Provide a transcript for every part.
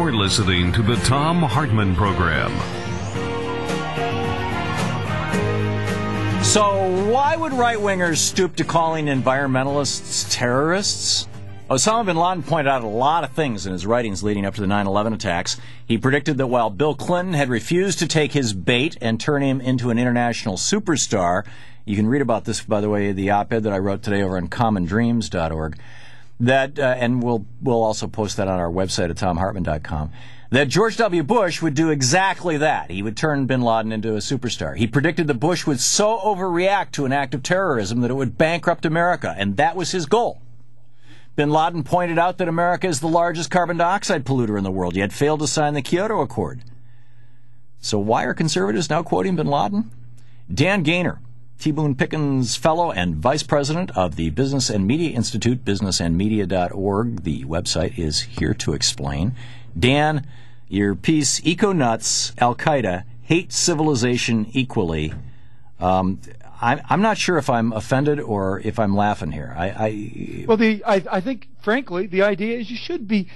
You're listening to the Thom Hartmann Program. So why would right-wingers stoop to calling environmentalists terrorists? Osama bin Laden pointed out a lot of things in his writings leading up to the 9/11 attacks. He predicted that while Bill Clinton had refused to take his bait and turn him into an international superstar, you can read about this, by the way, the op-ed that I wrote today over on commondreams.org, that, and we'll also post that on our website at thomhartmann.com, that George W. Bush would do exactly that. He would turn bin Laden into a superstar. He predicted that Bush would so overreact to an act of terrorism that it would bankrupt America, and that was his goal. Bin Laden pointed out that America is the largest carbon dioxide polluter in the world, yet failed to sign the Kyoto Accord. So why are conservatives now quoting bin Laden? Dan Gainor, T. Boone Pickens Fellow and Vice President of the Business and Media Institute, businessandmedia.org. The website is here to explain. Dan, your piece, Eco-Nuts, Al-Qaeda, Hate Civilization Equally. I'm not sure if I'm offended or if I'm laughing here. I think, frankly, the idea is you should be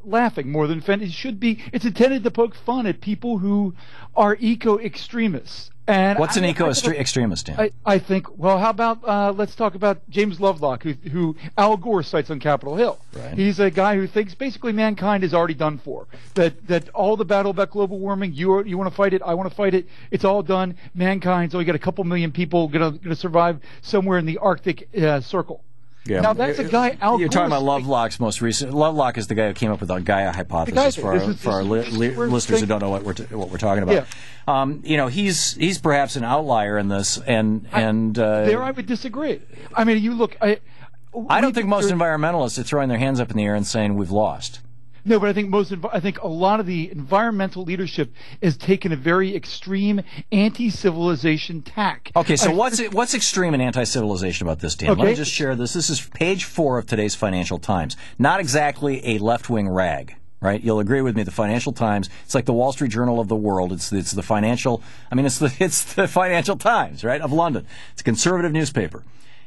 laughing more than offended. It's intended to poke fun at people who are eco-extremists. And what's an eco-extremist, Dan? I think, well, how about let's talk about James Lovelock, who Al Gore cites on Capitol Hill. Right. He's a guy who thinks basically mankind is already done for. That all the battle about global warming, you want to fight it, I want to fight it, it's all done. Mankind's only got a couple million people going to survive somewhere in the Arctic Circle. Yeah. Now that's a guy. Al You're talking about Lovelock's most recent. Lovelock is the guy who came up with the Gaia hypothesis for our listeners who don't know what we're talking about. Yeah. He's perhaps an outlier in this, and there I would disagree. I mean, you look. I don't think most environmentalists are throwing their hands up in the air and saying we've lost. No, but I think a lot of the environmental leadership has taken a very extreme anti-civilization tack. Okay, so what's extreme and anti-civilization about this, Dan? Okay. Let me just share this. This is page 4 of today's Financial Times. Not exactly a left-wing rag, right? You'll agree with me. The Financial Times, it's like the Wall Street Journal of the world. It's the financial. I mean, it's the Financial Times, right, of London. It's a conservative newspaper.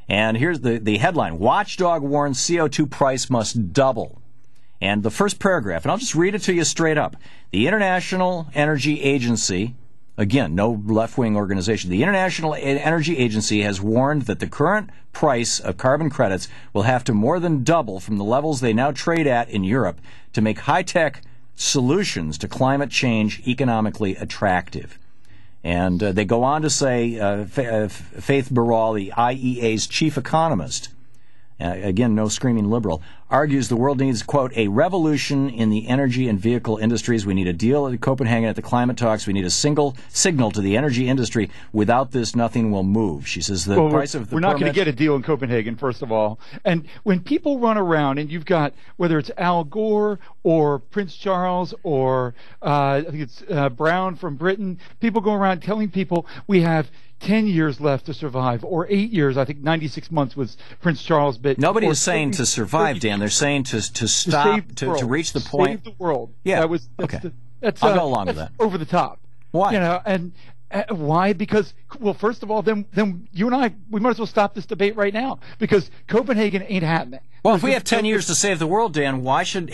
And here's the headline: Watchdog warns CO2 price must double. And the first paragraph, and I'll just read it to you straight up. The International Energy Agency, again, no left-wing organization, the International Energy Agency has warned that the current price of carbon credits will have to more than double from the levels they now trade at in Europe to make high-tech solutions to climate change economically attractive. And they go on to say, Faith Barral, the IEA's chief economist, again, no screaming liberal, argues the world needs, quote, a revolution in the energy and vehicle industries. We need a deal at Copenhagen at the climate talks. We need a single signal to the energy industry. Without this, nothing will move. She says price of the we're not going to get a deal in Copenhagen, first of all. And when people run around and you've got, whether it's Al Gore or Prince Charles or I think it's Brown from Britain, people go around telling people we have 10 years left to survive, or 8 years. I think 96 months was Prince Charles' bit. Nobody is saying to survive, Dan. They're saying to stop, to reach the point. Save the world. Yeah. That's I'll go along with that. Over the top. Why? And why? Because, well, first of all, then you and I, we might as well stop this debate right now, because Copenhagen ain't happening. Well, if we have 10 years to save the world, Dan, why should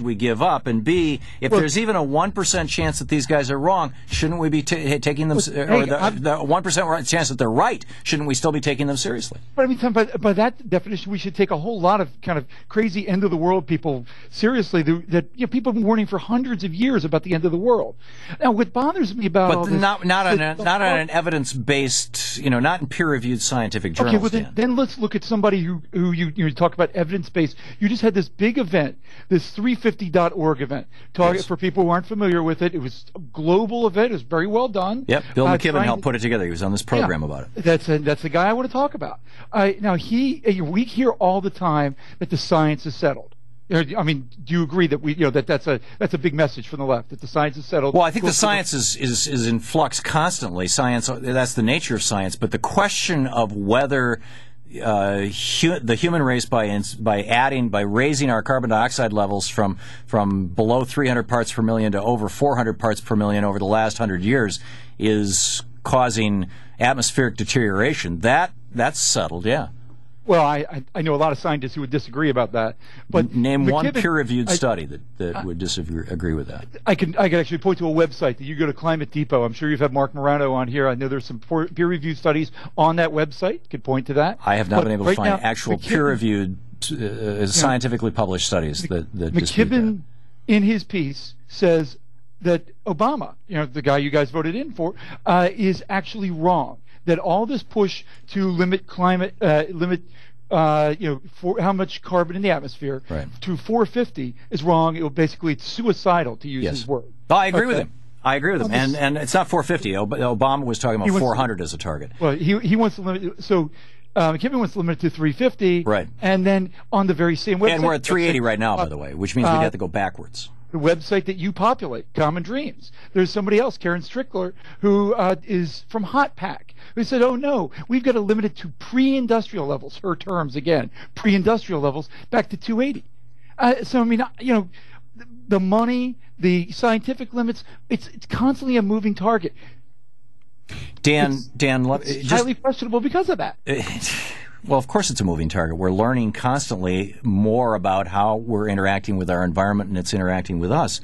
we give up? And B, if there's even a 1% chance that these guys are wrong, shouldn't we be taking them, or the 1% chance that they're right, shouldn't we still be taking them seriously? But I mean, by that definition, we should take a whole lot of kind of crazy end of the world people seriously. That people have been warning for hundreds of years about the end of the world. Now, what bothers me about all this, not on an evidence-based, not in peer-reviewed scientific journals. Okay, well then let's look at somebody who you talk about evidence-based. You just had this big event, this 350.org event, for people who aren't familiar with it. It was a global event. It was very well done. Yep, Bill McKibben helped put it together. He was on this program about it. That's the guy I want to talk about. Now, we hear all the time that the science is settled. I mean, do you agree that that's a big message from the left, that the science is settled? Well, I think the science is in flux constantly. Science, that's the nature of science. But the question of whether the human race, by raising our carbon dioxide levels from below 300 parts per million to over 400 parts per million over the last 100 years, is causing atmospheric deterioration. That's settled, yeah. Well, I know a lot of scientists who would disagree about that. But name one McKibben, peer-reviewed study that would agree with that. I can actually point to a website that you go to Climate Depot. I'm sure you've had Mark Morano on here. I know there's some peer-reviewed studies on that website. Could point to that. I have not been able to find actual peer-reviewed, scientifically published studies that dispute that. McKibben, in his piece, says that Obama, the guy you guys voted in for, is actually wrong. That all this push to limit climate, for how much carbon in the atmosphere to 450 is wrong. It's suicidal, to use his word. Oh, I agree with him. I agree with him. And it's not 450. Obama was talking about 400 as a target. Well, he wants to limit it. So McKibben wants to limit it to 350. Right. And then on the very same website. And we're at 380 right now, by the way, which means we'd have to go backwards. The website that you populate, Common Dreams. There's somebody else, Karen Strickler, who is from Hot Pack, who said, oh no, we've got to limit it to pre-industrial levels, her terms again, pre-industrial levels, back to 280. So, I mean, the money, the scientific limits, it's constantly a moving target. Dan, it's highly questionable because of that. Well, of course it's a moving target. We're learning constantly more about how we're interacting with our environment and it's interacting with us.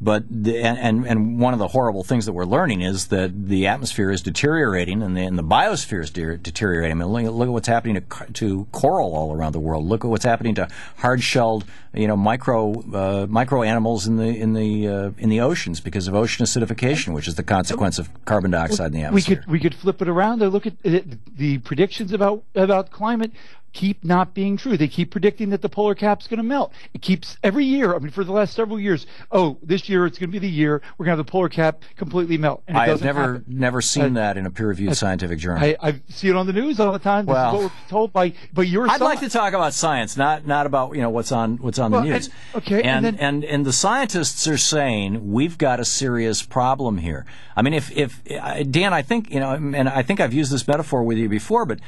But and one of the horrible things that we're learning is that the atmosphere is deteriorating and the biosphere is deteriorating. I mean, look at what's happening to coral all around the world. Look at what's happening to hard-shelled, micro animals in the oceans because of ocean acidification, which is the consequence of carbon dioxide in the atmosphere. We could flip it around and look at the predictions about climate. Keep not being true. They keep predicting that the polar cap's going to melt. It keeps every year. I mean, for the last several years. Oh, this year it's going to be the year we're going to have the polar cap completely melt. And I have never seen that in a peer-reviewed scientific journal. I see it on the news all the time. This is what we're told by your. I'd like to talk about science, not about what's on the news. And the scientists are saying we've got a serious problem here. I mean, if Dan, I think and I think I've used this metaphor with you before, but.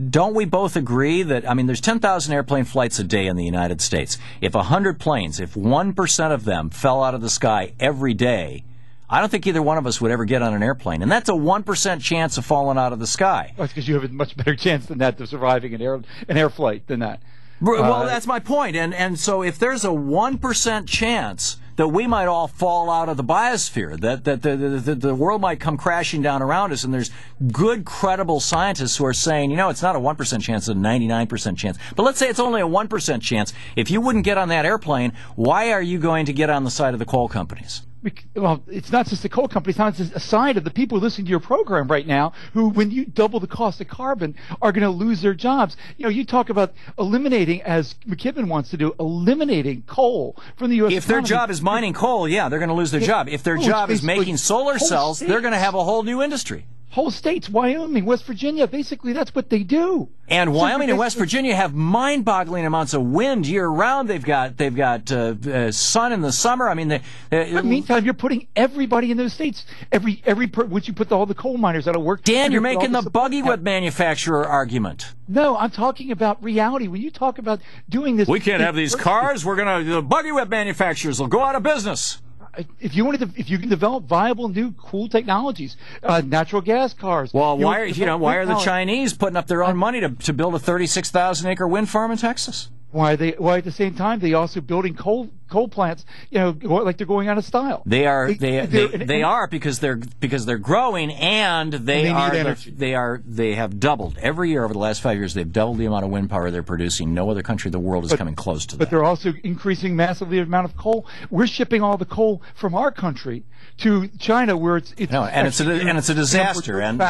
Don't we both agree that, there's 10,000 airplane flights a day in the United States. If 100 planes, if 1% of them fell out of the sky every day, I don't think either one of us would ever get on an airplane. And that's a 1% chance of falling out of the sky. That's because you have a much better chance than that of surviving an air flight than that. Well, that's my point. And so if there's a 1% chance that we might all fall out of the biosphere, that the world might come crashing down around us, and there's good, credible scientists who are saying, it's not a 1% chance, it's a 99% chance. But let's say it's only a 1% chance. If you wouldn't get on that airplane, why are you going to get on the side of the coal companies? Well, it's not just the coal companies, it's a side of the people listening to your program right now who, when you double the cost of carbon, are going to lose their jobs. You talk about eliminating, as McKibben wants to do, eliminating coal from the U.S. If their job is mining coal, they're going to lose their job. If their job is making solar cells, they're going to have a whole new industry. Whole states, Wyoming, West Virginia, basically that's what they do. And Wyoming and West Virginia have mind-boggling amounts of wind year-round. They've got sun in the summer. In the meantime, you're putting everybody in those states, which you put all the coal miners out of work. Dan, you're making the buggy whip manufacturer argument. No, I'm talking about reality. When you talk about doing this, we can't have these cars. The buggy whip manufacturers will go out of business. If you can develop viable new cool technologies, natural gas cars. Well, why are the Chinese putting up their own money to build a 36,000 acre wind farm in Texas? Why at the same time they also building coal plants? Like they're going out of style. They are because they're growing and they have doubled every year over the last 5 years. They've doubled the amount of wind power they're producing. No other country in the world is coming close to that. But they're also increasing massively the amount of coal. We're shipping all the coal from our country to China, where it's a disaster. And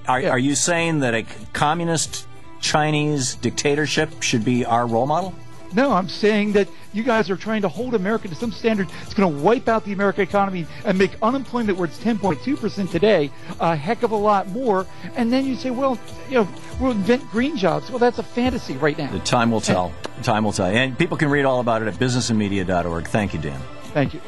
are you saying that a communist Chinese dictatorship should be our role model? No, I'm saying that you guys are trying to hold America to some standard. It's going to wipe out the American economy and make unemployment, where it's 10.2% today, a heck of a lot more. And then you say, we'll invent green jobs. Well, that's a fantasy right now. The time will tell. Time will tell. And people can read all about it at businessandmedia.org. Thank you, Dan. Thank you.